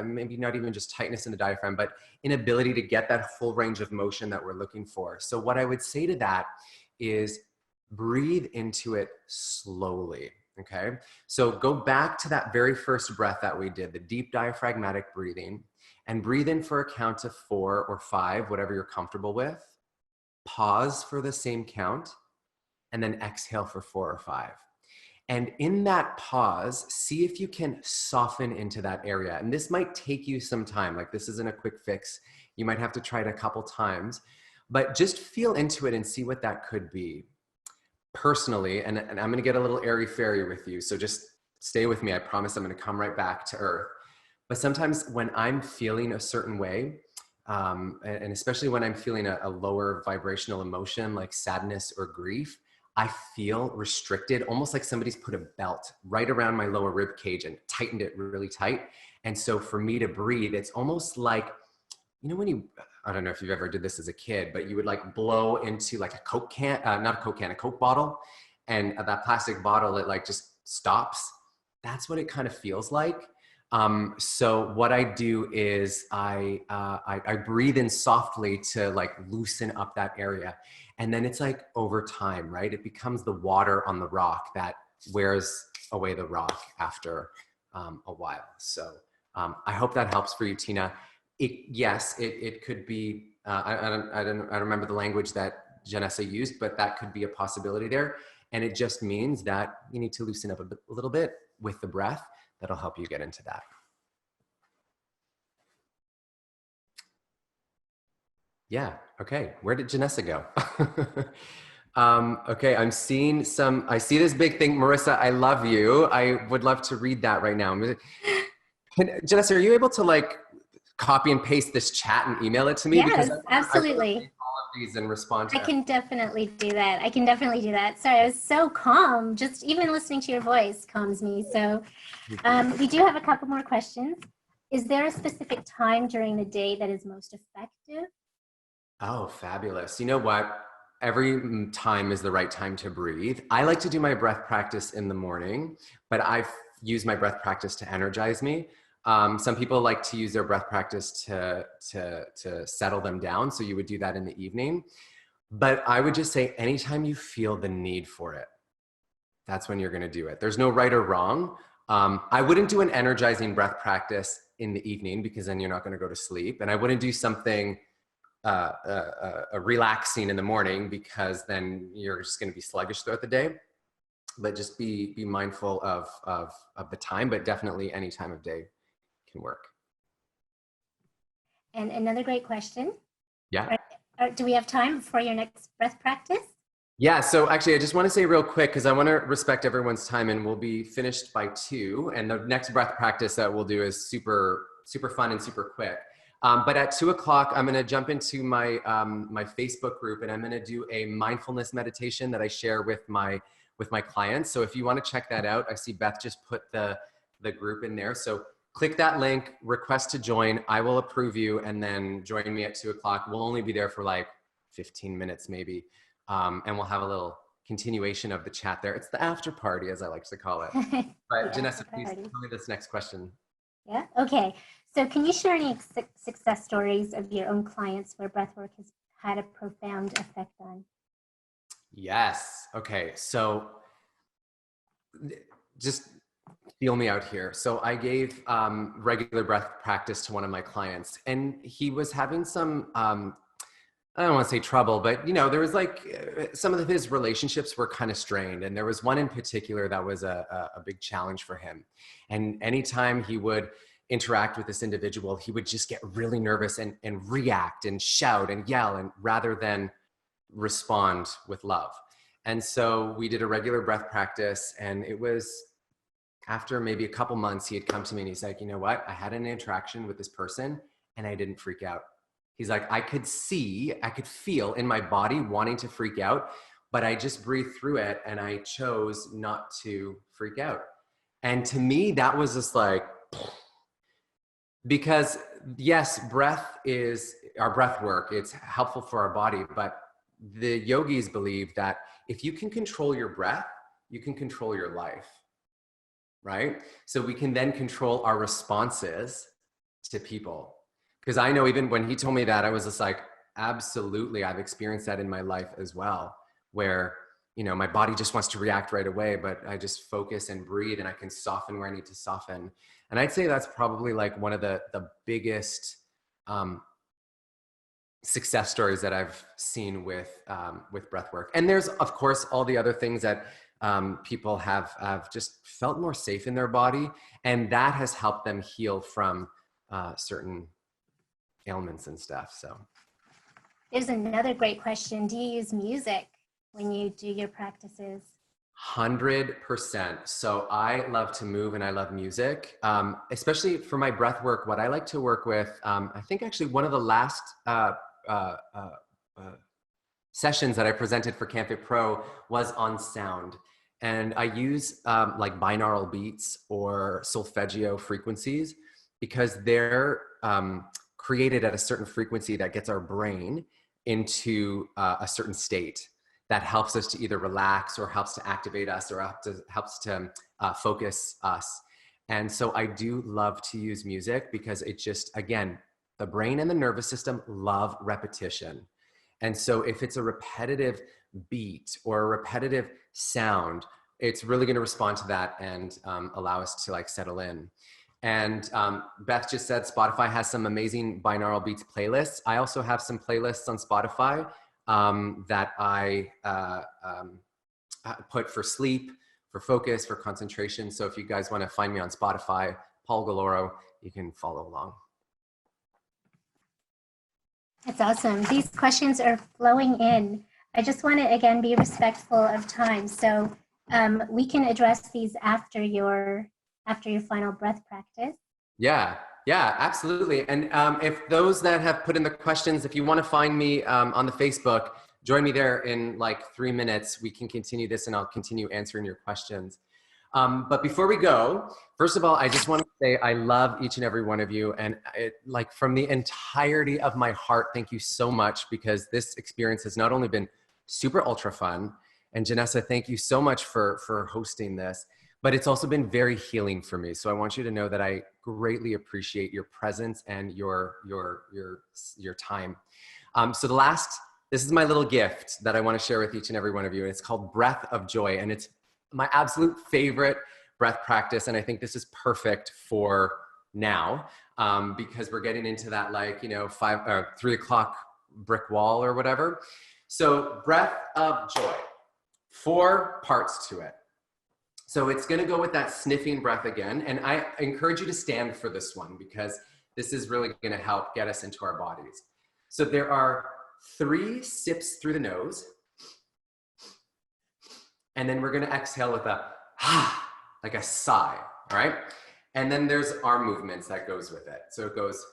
maybe not even just tightness in the diaphragm, but inability to get that full range of motion that we're looking for. So what I would say to that is breathe into it slowly. Okay. So go back to that very first breath that we did, the deep diaphragmatic breathing, and breathe in for a count of 4 or 5, whatever you're comfortable with. pause for the same count, and then exhale for 4 or 5. And in that pause, see if you can soften into that area. And this might take you some time. Like, this isn't a quick fix. You might have to try it a couple times, but just feel into it and see what that could be. Personally, and I'm going to get a little airy-fairy with you, so just stay with me. I promise I'm going to come right back to earth. But sometimes when I'm feeling a certain way, and especially when I'm feeling a lower vibrational emotion like sadness or grief, I feel restricted, almost like somebody's put a belt right around my lower rib cage and tightened it really tight. And so for me to breathe, it's almost like, you know, when you, I don't know if you've ever did this as a kid, but you would like blow into like a Coke can, not a Coke can, a Coke bottle, and that plastic bottle, it like just stops. That's what it kind of feels like. So what I do is I breathe in softly to like loosen up that area. And then it's like over time, right? It becomes the water on the rock that wears away the rock after a while. So I hope that helps for you, Tina. Yes, it could be, I don't remember the language that Janessa used, but that could be a possibility there. And it just means that you need to loosen up a little bit with the breath. That'll help you get into that. Yeah, okay. Where did Janessa go? Okay, I'm seeing some, I see this big thing. Marissa, I love you. I would love to read that right now. Janessa, are you able to like copy and paste this chat and email it to me? Yes, Because absolutely. I all of these and respond to I can definitely do that. I can definitely do that. Sorry, I was so calm. Just even listening to your voice calms me. So we do have a couple more questions. Is there a specific time during the day that is most effective? Oh, fabulous. You know what? Every time is the right time to breathe. I like to do my breath practice in the morning, but I've used my breath practice to energize me. Some people like to use their breath practice to settle them down. So you would do that in the evening. But I would just say anytime you feel the need for it, that's when you're going to do it. There's no right or wrong. I wouldn't do an energizing breath practice in the evening because then you're not going to go to sleep. And I wouldn't do something relaxing in the morning because then you're just going to be sluggish throughout the day. But just be mindful of the time, but definitely any time of day can work. And another great question. Yeah. Do we have time for your next breath practice? Yeah, so actually I just want to say real quick, because I want to respect everyone's time, and we'll be finished by 2. And the next breath practice that we'll do is super fun and super quick. But at 2 o'clock, I'm going to jump into my, my Facebook group, and I'm going to do a mindfulness meditation that I share with my clients. So if you want to check that out, I see Beth just put the group in there. So click that link, request to join. I will approve you, and then join me at 2 o'clock. We'll only be there for like 15 minutes maybe. And we'll have a little continuation of the chat there. It's the after party, as I like to call it. But Janessa, please tell me this next question. Yeah, okay. So can you share any success stories of your own clients where breathwork has had a profound effect on? Yes. Okay. So just feel me out here. So I gave regular breath practice to one of my clients, and he was having some, I don't want to say trouble, but you know, there was like some of his relationships were kind of strained. And there was one in particular that was a big challenge for him. And anytime he would interact with this individual, he would just get really nervous and react and shout and yell, and rather than respond with love. And so we did a regular breath practice, and it was after maybe a couple months, he had come to me and he's like, you know what? I had an interaction with this person and I didn't freak out. He's like, I could feel in my body wanting to freak out, but I just breathed through it and I chose not to freak out. And to me, that was just like, because yes, breath is our breath work. It's helpful for our body, but the yogis believe that if you can control your breath, you can control your life, right? So we can then control our responses to people. Because I know even when he told me that, I was just like, absolutely, I've experienced that in my life as well, where, you know, my body just wants to react right away, but I just focus and breathe and I can soften where I need to soften. And I'd say that's probably like one of the biggest success stories that I've seen with breathwork. And there's, of course, all the other things that people have just felt more safe in their body, and that has helped them heal from certain ailments and stuff. So there's another great question. Do you use music when you do your practices? 100%. So I love to move and I love music, especially for my breath work. What I like to work with, I think actually one of the last sessions that I presented for canfitpro was on sound. And I use like binaural beats or solfeggio frequencies because they're created at a certain frequency that gets our brain into a certain state that helps us to either relax or helps to activate us or helps to focus us. And so I do love to use music because it just, again, the brain and the nervous system love repetition. And so if it's a repetitive beat or a repetitive sound, it's really going to respond to that and allow us to like settle in. And Beth just said Spotify has some amazing binaural beats playlists. I also have some playlists on Spotify that I put for sleep, for focus, for concentration. So if you guys want to find me on Spotify, Paul Galloro, you can follow along. That's awesome. These questions are flowing in. I just want to, again, be respectful of time. So we can address these after your final breath practice. Yeah, absolutely. And if those that have put in the questions, if you want to find me on the Facebook, join me there in like 3 minutes. We can continue this and I'll continue answering your questions. But before we go, first of all, I just want to say I love each and every one of you. And like from the entirety of my heart, thank you so much, because this experience has not only been super ultra fun, and Janessa, thank you so much for hosting this, but it's also been very healing for me. So I want you to know that I greatly appreciate your presence and your time. So this is my little gift that I want to share with each and every one of you. And it's called Breath of Joy. And it's my absolute favorite breath practice. And I think this is perfect for now because we're getting into that, like, 3 o'clock brick wall or whatever. So Breath of Joy, 4 parts to it. So it's going to go with that sniffing breath again. And I encourage you to stand for this one because this is really going to help get us into our bodies. So there are 3 sips through the nose. And then we're going to exhale with a like a sigh. All right. And then there's arm movements that goes with it. So it goes,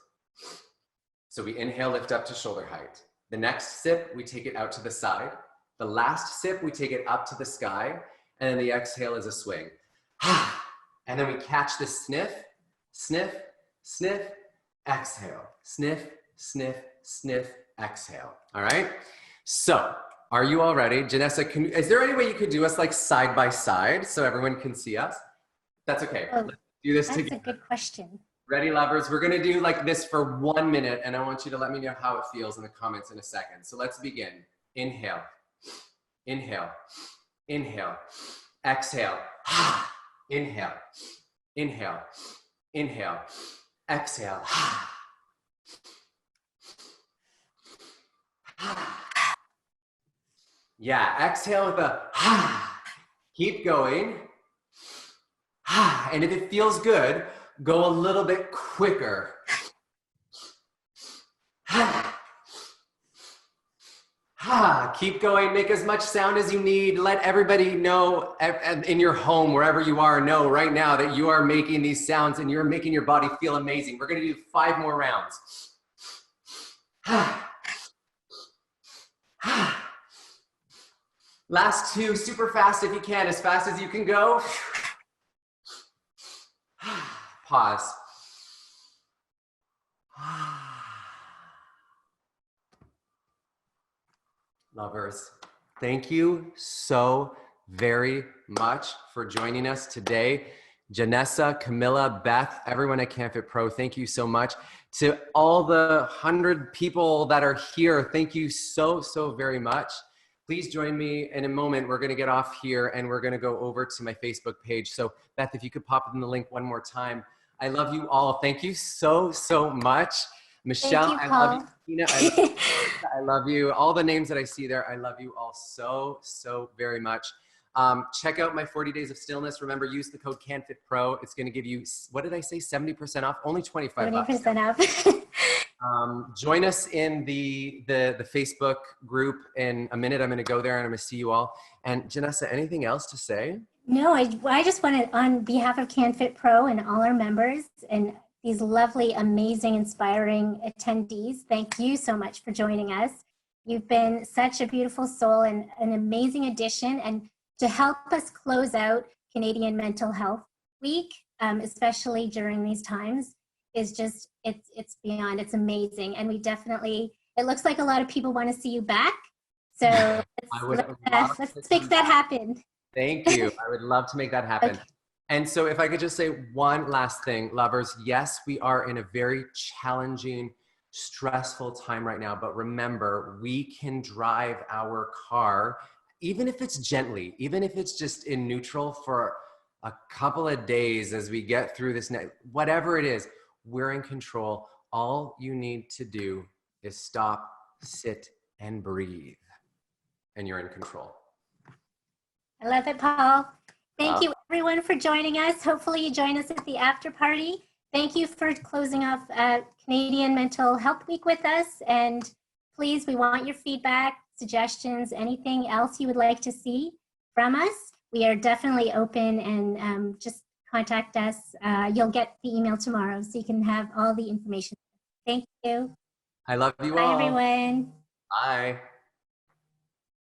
so we inhale, lift up to shoulder height. The next sip, we take it out to the side. The last sip, we take it up to the sky. And then the exhale is a swing. And then we catch the sniff, sniff, sniff, exhale, sniff, sniff, sniff, exhale. All right. So are you all ready? Janessa, is there any way you could do us like side by side so everyone can see us? That's okay. Oh, let's do this together. That's a good question. Ready, lovers? We're going to do like this for 1 minute. And I want you to let me know how it feels in the comments in a second. So let's begin. Inhale, inhale, inhale, exhale, inhale, inhale, inhale, exhale. Yeah, exhale with a keep going. And if it feels good, go a little bit quicker. Keep going, make as much sound as you need. Let everybody know in your home, wherever you are, know right now that you are making these sounds and you're making your body feel amazing. We're gonna do 5 more rounds. Last 2, super fast if you can, as fast as you can go. Pause. Lovers, thank you so very much for joining us today. Janessa, Camilla, Beth, everyone at canfitpro, thank you so much. To all the 100 people that are here, thank you so, so very much. Please join me in a moment. We're going to get off here and we're going to go over to my Facebook page. So Beth, if you could pop in the link one more time. I love you all. Thank you so, so much. Michelle, you, I love Paul. you. Tina, I love you. I love you. All the names that I see there, I love you all so very much. Check out my 40 Days of Stillness. Remember, use the code canfitpro. It's going to give you, what did I say, 70% off? Only 25 bucks. 70% off. Join us in the Facebook group in a minute. I'm going to go there and I'm going to see you all. And Janessa, anything else to say? No, I just want to, on behalf of canfitpro and all our members and these lovely, amazing, inspiring attendees, thank you so much for joining us. You've been such a beautiful soul and an amazing addition. And to help us close out Canadian Mental Health Week, especially during these times, is just, it's beyond, it's amazing. And we definitely, it looks like a lot of people want to see you back. So let's make that happen. Thank you. I would love to make that happen. Okay. And so if I could just say one last thing, lovers, yes, we are in a very challenging, stressful time right now, but remember, we can drive our car, even if it's gently, even if it's just in neutral for a couple of days as we get through this, whatever it is, we're in control. All you need to do is stop, sit, and breathe, and you're in control. I love it, Paul. Thank you, everyone, for joining us. Hopefully you join us at the after party. Thank you for closing off Canadian Mental Health Week with us. And please, we want your feedback, suggestions, anything else you would like to see from us. We are definitely open, and just contact us. You'll get the email tomorrow, so you can have all the information. Thank you. I love you all. all. Bye, everyone. Bye.